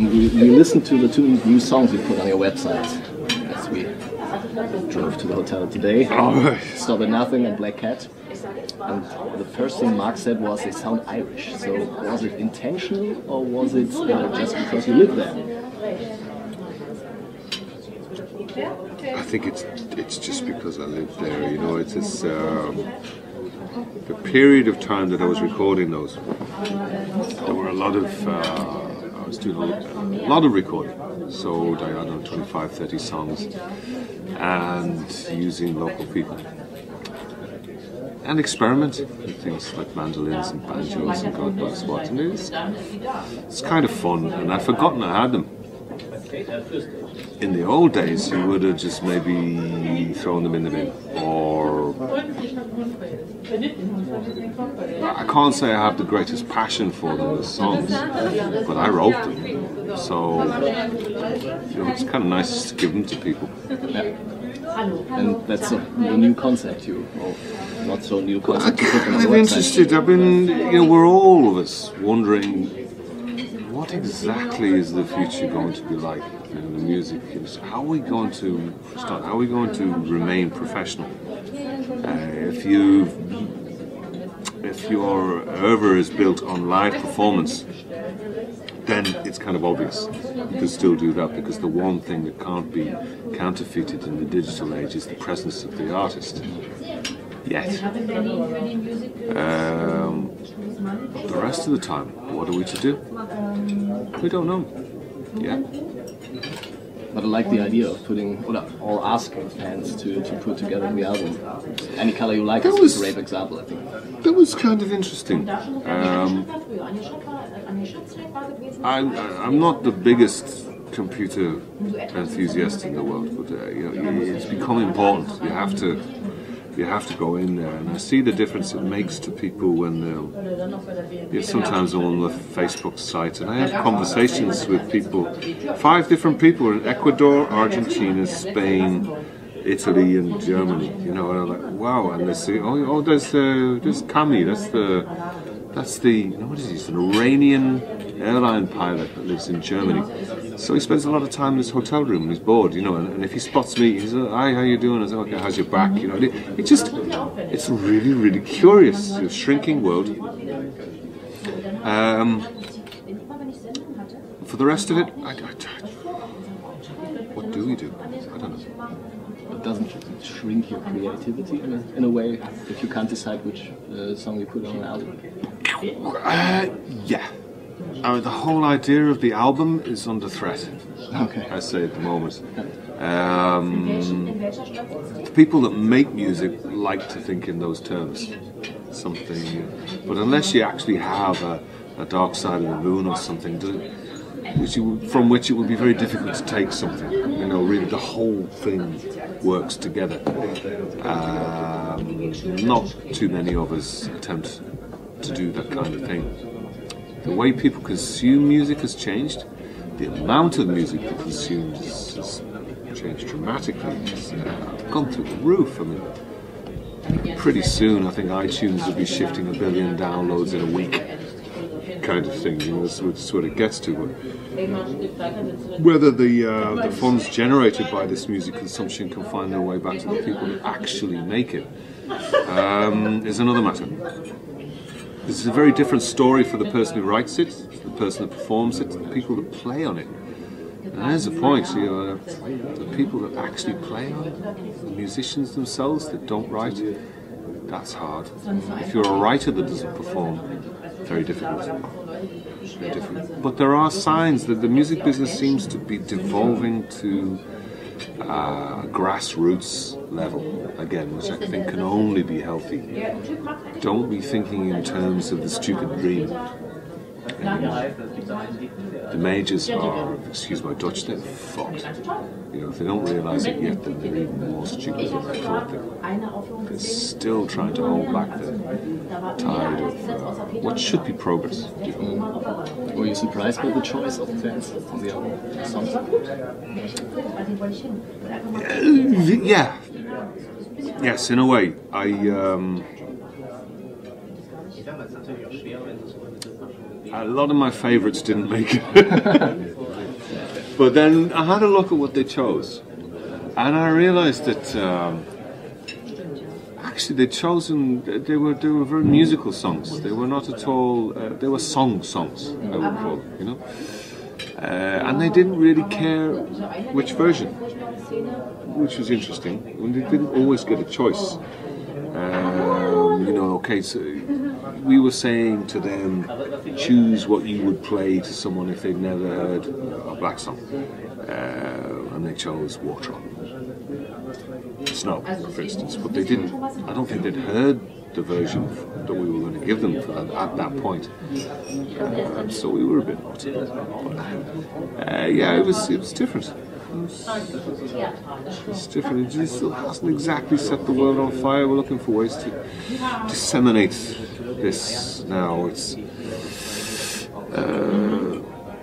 We listened to the 2 new songs you put on your website as we drove to the hotel today. Oh. Stop at Nothing and Black Cat. And the first thing Marc said was they sound Irish. So was it intentional or was it just because you live there? I think it's just because I lived there. You know, it's this, the period of time that I was recording those. There were a lot of I was doing a lot of recording. So I don't know, 25, 30 songs, and using local people. And experimenting with things like mandolins and banjos and God knows what. And it's kind of fun, and I'd forgotten I had them. In the old days, you would have just maybe thrown them in the bin, or I can't say I have the greatest passion for them as songs, but I wrote them, so you know, it's kind of nice to give them to people. Yeah. And that's the new concept, or not so new concept. I'm interested. I've been, you know, we're all of us wondering what exactly is the future going to be like. You know, the music is. How are we going to start? How are we going to remain professional? If your oeuvre is built on live performance, then it's kind of obvious. You can still do that because the one thing that can't be counterfeited in the digital age is the presence of the artist. Yet. The rest of the time, what are we to do? We don't know. Yeah. But I like the idea of putting, or asking fans to put together the album. Any color you like is a great example, I think. That was kind of interesting. I'm not the biggest computer enthusiast in the world, but you know, it's become important. You have to go in there, and I see the difference it makes to people when sometimes I'm on the Facebook site, and I have conversations with people, 5 different people in Ecuador, Argentina, Spain, Italy, and Germany. You know, and I'm like, wow, and they say, oh, there's Kami, that's the you know, what is he? He's an Iranian airline pilot that lives in Germany. So he spends a lot of time in his hotel room and he's bored, you know, and if he spots me, he's like, hi, how you doing? I say, okay, how's your back? You know, it's really, really curious. It's a shrinking world. For the rest of it, what do we do? I don't know. It doesn't shrink your creativity in a way if you can't decide which song you put on an album? Yeah. The whole idea of the album is under threat. Okay. I say at the moment. The people that make music like to think in those terms. Something, but unless you actually have a dark side of the moon or something, from which it would be very difficult to take something. You know, really the whole thing works together. Not too many of us attempt to do that kind of thing. The way people consume music has changed. The amount of music they consume has changed dramatically. It's gone through the roof. I mean, pretty soon I think iTunes will be shifting 1 billion downloads in a week, kind of thing. You know, that's what it gets to. But whether the funds generated by this music consumption can find their way back to the people that actually make it is another matter. This is a very different story for the person who writes it, the person that performs it, the people that play on it. And there's the point, you know, the people that actually play on it, the musicians themselves that don't write, that's hard. If you're a writer that doesn't perform, very difficult. Very difficult. But there are signs that the music business seems to be devolving to grassroots level again, which I think can only be healthy. Don't be thinking in terms of the stupid dream. The majors are, excuse my Dutch, they're fucked. You know, if they don't realise it yet, then they're even more stupid than they thought they were. They're still trying to hold back the tide of what should be progress. Were you surprised by the choice of fans on the album songs? Yeah. Yes, in a way. A lot of my favourites didn't make it. But then I had a look at what they chose, and I realised that actually they'd chosen, they were very musical songs. They were not at all, they were songs, I would call them, you know. And they didn't really care which version, which was interesting. And they didn't always get a choice. You know, okay, so we were saying to them, choose what you would play to someone if they've never heard a black song. And they chose Water On. Snow, for instance. But they didn't, I don't think they'd heard the version that we were going to give them for that, at that point. So we were a bit naughty. Yeah, it was different. It's different. It still hasn't exactly set the world on fire. We're looking for ways to disseminate this now. It's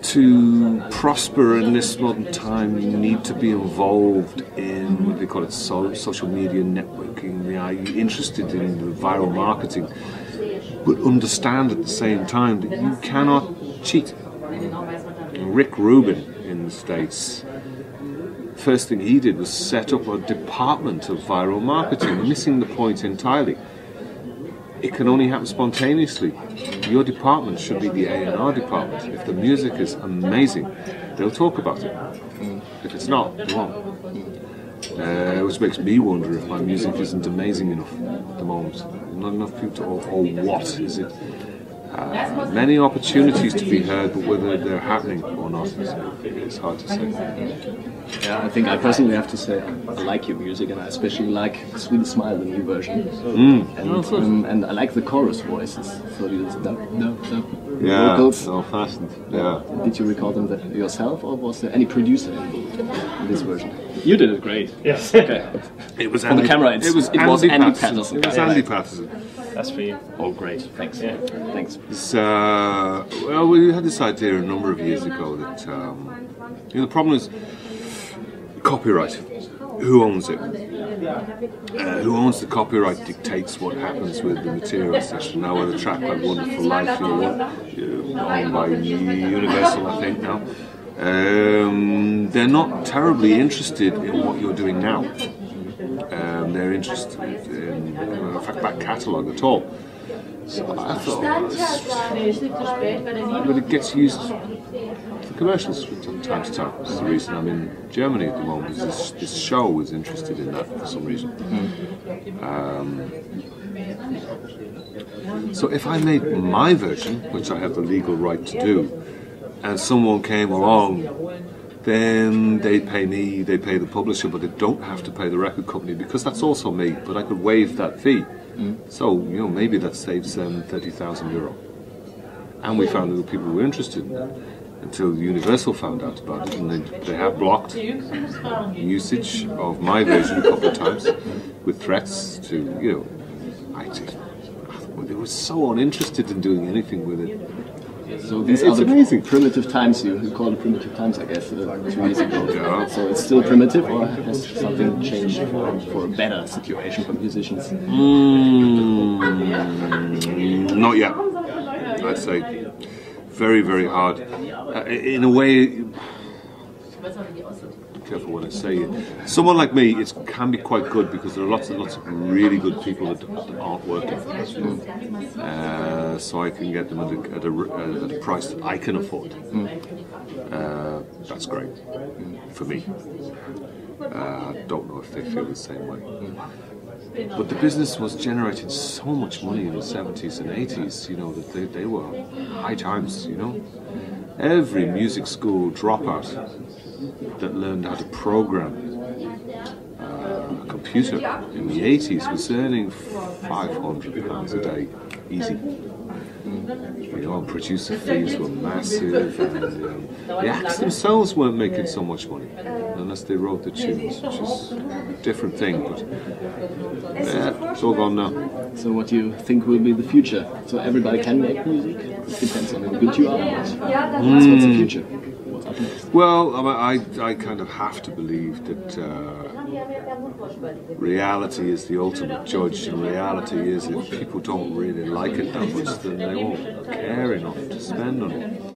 to prosper in this modern time, you need to be involved in what they call it social media networking. Are you interested in the viral marketing, but understand at the same time that you cannot cheat. Rick Rubin in the States, first thing he did was set up a department of viral marketing, missing the point entirely. It can only happen spontaneously. Your department should be the A&R department. If the music is amazing, they'll talk about it. If it's not, they won't. Which makes me wonder if my music isn't amazing enough at the moment. Not enough people to, or what is it? Many opportunities to be heard, but whether they're happening or not, it's hard to say. Yeah, I think I personally have to say I like your music, and I especially like Sweet Smile, the new version. And I like the chorus voices. So vocals. So fashioned. Yeah. Did you record them yourself, or was there any producer involved in this version? You did it great. Yes. Okay. It was on the camera. It was Andy Patterson. It was Andy Patterson. That's for you. Oh, great. Thanks. Yeah. Thanks. Well, we had this idea a number of years ago that the problem is copyright. Who owns it? Who owns the copyright dictates what happens with the material section. Now, with a track like Wonderful Life, owned by Universal, I think now. They're not terribly interested in what you're doing now. They're interested in the back catalogue at all. So I thought, but it gets used for commercials from time to time. This is the reason I'm in Germany at the moment. This show is interested in that for some reason. So if I made my version, which I have the legal right to do, and someone came along, then they'd pay me, they'd pay the publisher, but they don't have to pay the record company, because that's also me, but I could waive that fee. So, maybe that saves them €30,000. And we found that people were interested in it until Universal found out about it, and they have blocked usage of my version a couple of times with threats to, they were so uninterested in doing anything with it. So these are the amazing primitive times, you call it primitive times, I guess, 2 years ago. Yeah. So it's still primitive, or has something changed for a better situation for musicians? Not yet, I'd say. Very, very hard. In a way, be careful what I say. Someone like me, it can be quite good, because there are lots and lots of really good people that aren't working. So I can get them at a price that I can afford. That's great for me. I don't know if they feel the same way. But the business was generating so much money in the 70s and 80s, that they were high times, Every music school dropout that learned how to program a computer in the 80s was earning £500 a day, easy. And producer fees were massive, and the acts themselves weren't making so much money unless they wrote the tunes, which is a different thing. But yeah, it's all gone now. So what do you think will be the future? So everybody can make music? It depends on how good you are. What's the future? What's up next? Well, I kind of have to believe that reality is the ultimate judge, and reality is if people don't really like it that much, then they won't care enough to spend on it.